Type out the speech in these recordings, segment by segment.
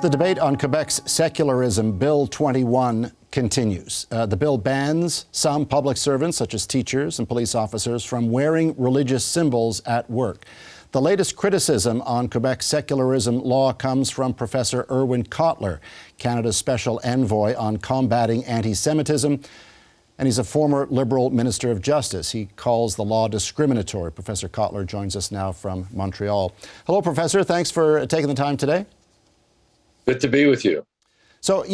The debate on Quebec's secularism, Bill 21, continues. The bill bans some public servants, such as teachers and police officers, from wearing religious symbols at work. The latest criticism on Quebec's secularism law comes from Professor Irwin Cotler, Canada's special envoy on combating anti-Semitism, and he's a former Liberal Minister of Justice. He calls the law discriminatory. Professor Cotler joins us now from Montreal. Hello, Professor. Thanks for taking the time today. Good to be with you. So,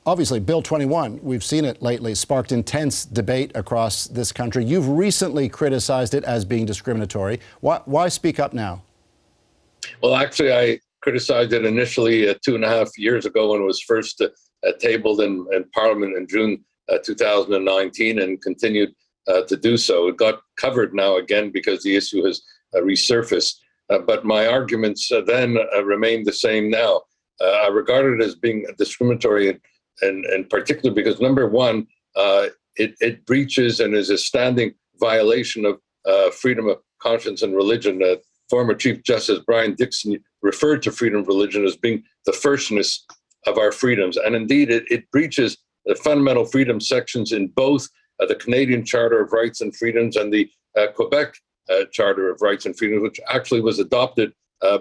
obviously, Bill 21, we've seen it lately, sparked intense debate across this country. You've recently criticized it as being discriminatory. Why speak up now? Well, actually, I criticized it initially 2.5 years ago when it was first tabled in Parliament in June 2019 and continued to do so. It got covered now again because the issue has resurfaced. But my arguments then remain the same now. I regard it as being discriminatory, and particularly because, number one, it breaches and is a standing violation of freedom of conscience and religion. Former Chief Justice Brian Dixon referred to freedom of religion as being the firstness of our freedoms. And indeed, it breaches the fundamental freedom sections in both the Canadian Charter of Rights and Freedoms and the Quebec Charter of Rights and Freedoms, which actually was adopted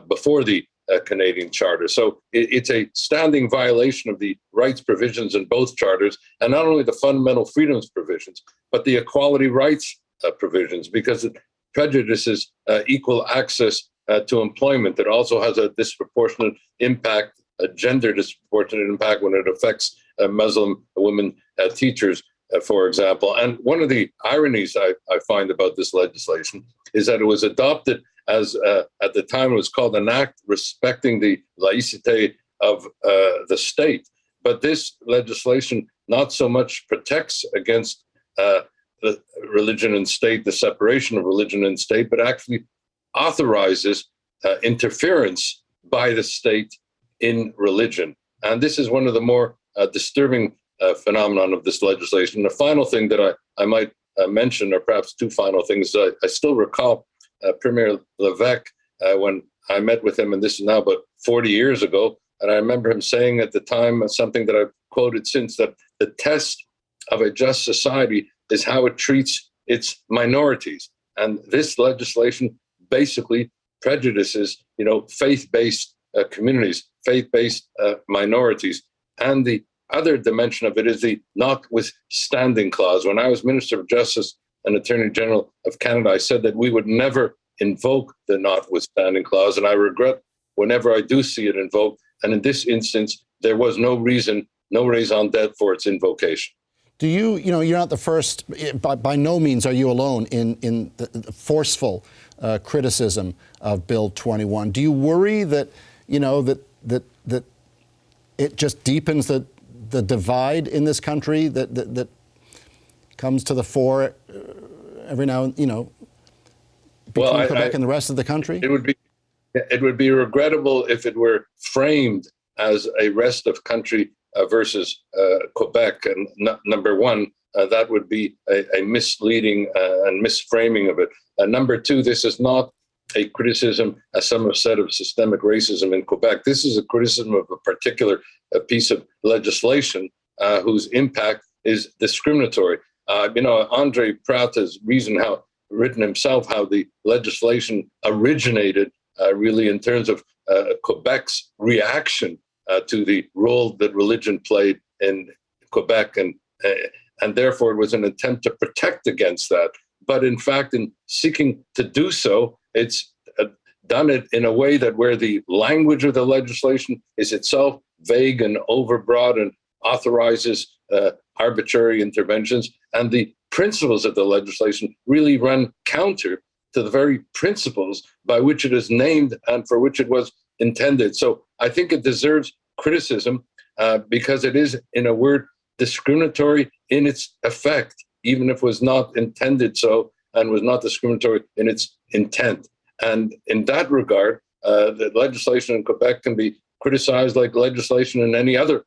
before the Canadian Charter. So it's a standing violation of the rights provisions in both charters, and not only the fundamental freedoms provisions, but the equality rights provisions, because it prejudices equal access to employment. It also has a disproportionate impact, a gender disproportionate impact when it affects Muslim women teachers, for example. And one of the ironies I find about this legislation is that it was adopted as at the time it was called an act respecting the laïcité of the state. But this legislation not so much protects against the religion and state, the separation of religion and state, but actually authorizes interference by the state in religion. And this is one of the more disturbing phenomenon of this legislation. The final thing that I might mention, or perhaps two final things, I still recall Premier Levesque, when I met with him, and this is now about 40 years ago, and I remember him saying at the time something that I've quoted since, that the test of a just society is how it treats its minorities. And this legislation basically prejudices, faith-based communities, faith-based minorities. And the other dimension of it is the notwithstanding clause. When I was Minister of Justice and Attorney General of Canada, I said that we would never invoke the notwithstanding clause, and I regret whenever I do see it invoked. And in this instance, there was no reason, no raison d'etre for its invocation. Do you're not the first, by no means are you alone in the forceful criticism of Bill 21. Do you worry that, that it just deepens the divide in this country that comes to the fore every now and between Quebec and the rest of the country? It would be regrettable if it were framed as a rest of country versus Quebec. And number one, that would be a misleading and misframing of it. Number two, this is not a criticism, as some have said, of systemic racism in Quebec. This is a criticism of a particular piece of legislation whose impact is discriminatory. Andre Pratt has written himself how the legislation originated really in terms of Quebec's reaction to the role that religion played in Quebec, and therefore it was an attempt to protect against that. But in fact, in seeking to do so, it's done it in a way that where the language of the legislation is itself vague and overbroad and authorizes arbitrary interventions, and the principles of the legislation really run counter to the very principles by which it is named and for which it was intended. So I think it deserves criticism because it is, in a word, discriminatory in its effect, even if it was not intended so and was not discriminatory in its intent. And in that regard, the legislation in Quebec can be criticized like legislation in any other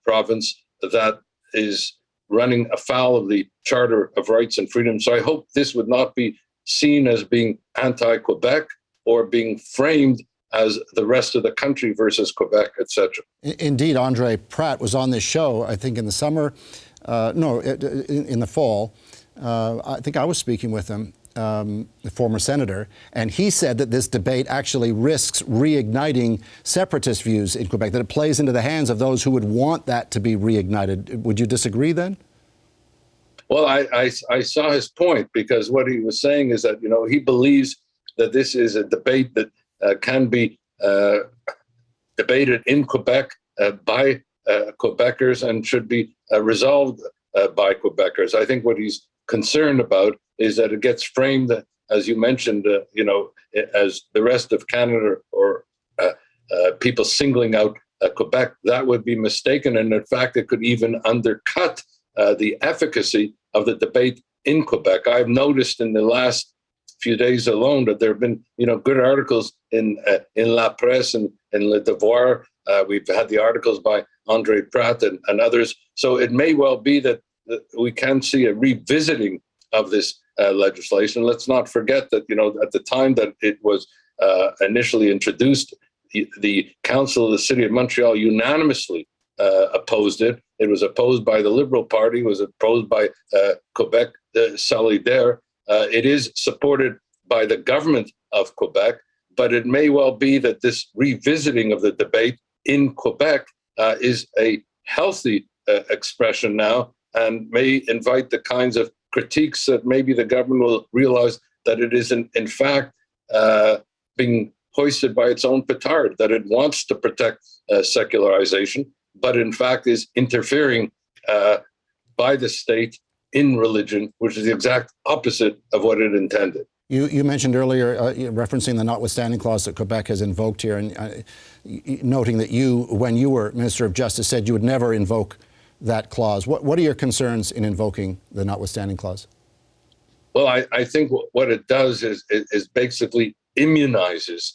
province that is running afoul of the Charter of Rights and Freedoms. So I hope this would not be seen as being anti-Quebec or being framed as the rest of the country versus Quebec, etc. Indeed, Andre Pratt was on this show, I think in the summer, in the fall. I think I was speaking with him, the former senator, and he said that this debate actually risks reigniting separatist views in Quebec, that it plays into the hands of those who would want that to be reignited. Would you disagree then? Well, I saw his point, because what he was saying is that, he believes that this is a debate that can be debated in Quebec by Quebecers and should be resolved by Quebecers. I think what he's concerned about is that it gets framed, as you mentioned, as the rest of Canada, or people singling out Quebec. That would be mistaken, and in fact, it could even undercut the efficacy of the debate in Quebec. I've noticed in the last few days alone that there have been, good articles in La Presse and in Le Devoir. We've had the articles by Andre Pratt and others. So it may well be that we can see a revisiting of this legislation. Let's not forget that, at the time that it was initially introduced, the Council of the City of Montreal unanimously opposed it. It was opposed by the Liberal Party, was opposed by Quebec Solidaire. It is supported by the government of Quebec, but it may well be that this revisiting of the debate in Quebec is a healthy expression now, and may invite the kinds of critiques that maybe the government will realize that it is in fact being hoisted by its own petard, that it wants to protect secularization, but in fact is interfering by the state in religion, which is the exact opposite of what it intended. You mentioned earlier, referencing the notwithstanding clause that Quebec has invoked here, and noting that you, when you were Minister of Justice, said you would never invoke that clause. What are your concerns in invoking the notwithstanding clause? Well, I think what it does is basically immunizes,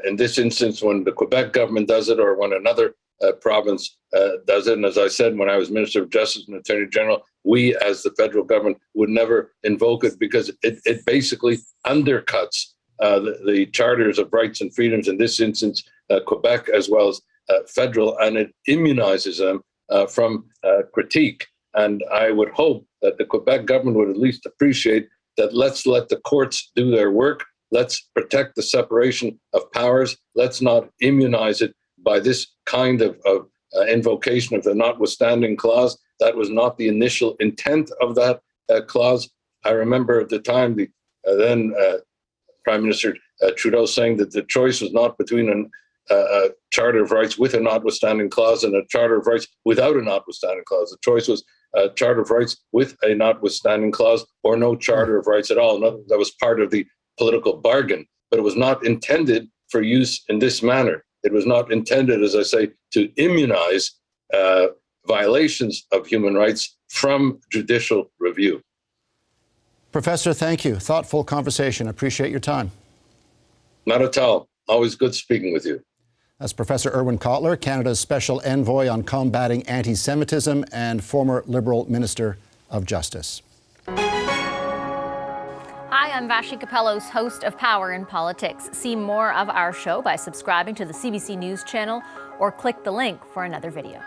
in this instance, when the Quebec government does it, or when another province does it. And as I said, when I was Minister of Justice and Attorney General, we as the federal government would never invoke it, because it basically undercuts the charters of rights and freedoms, in this instance, Quebec as well as federal, and it immunizes them from critique. And I would hope that the Quebec government would at least appreciate that. Let's let the courts do their work. Let's protect the separation of powers. Let's not immunize it by this kind of invocation of the notwithstanding clause. That was not the initial intent of that clause. I remember at the time the then Prime Minister Trudeau saying that the choice was not between a Charter of Rights with a notwithstanding clause and a Charter of Rights without a notwithstanding clause. The choice was a Charter of Rights with a notwithstanding clause, or no Charter of Rights at all. That was part of the political bargain, but it was not intended for use in this manner. It was not intended, as I say, to immunize violations of human rights from judicial review. Professor, thank you. Thoughtful conversation. Appreciate your time. Not at all. Always good speaking with you. That's Professor Irwin Cotler, Canada's Special Envoy on Combating Antisemitism and former Liberal Minister of Justice. Hi, I'm Vashi Capellos, host of Power in Politics. See more of our show by subscribing to the CBC News channel or click the link for another video.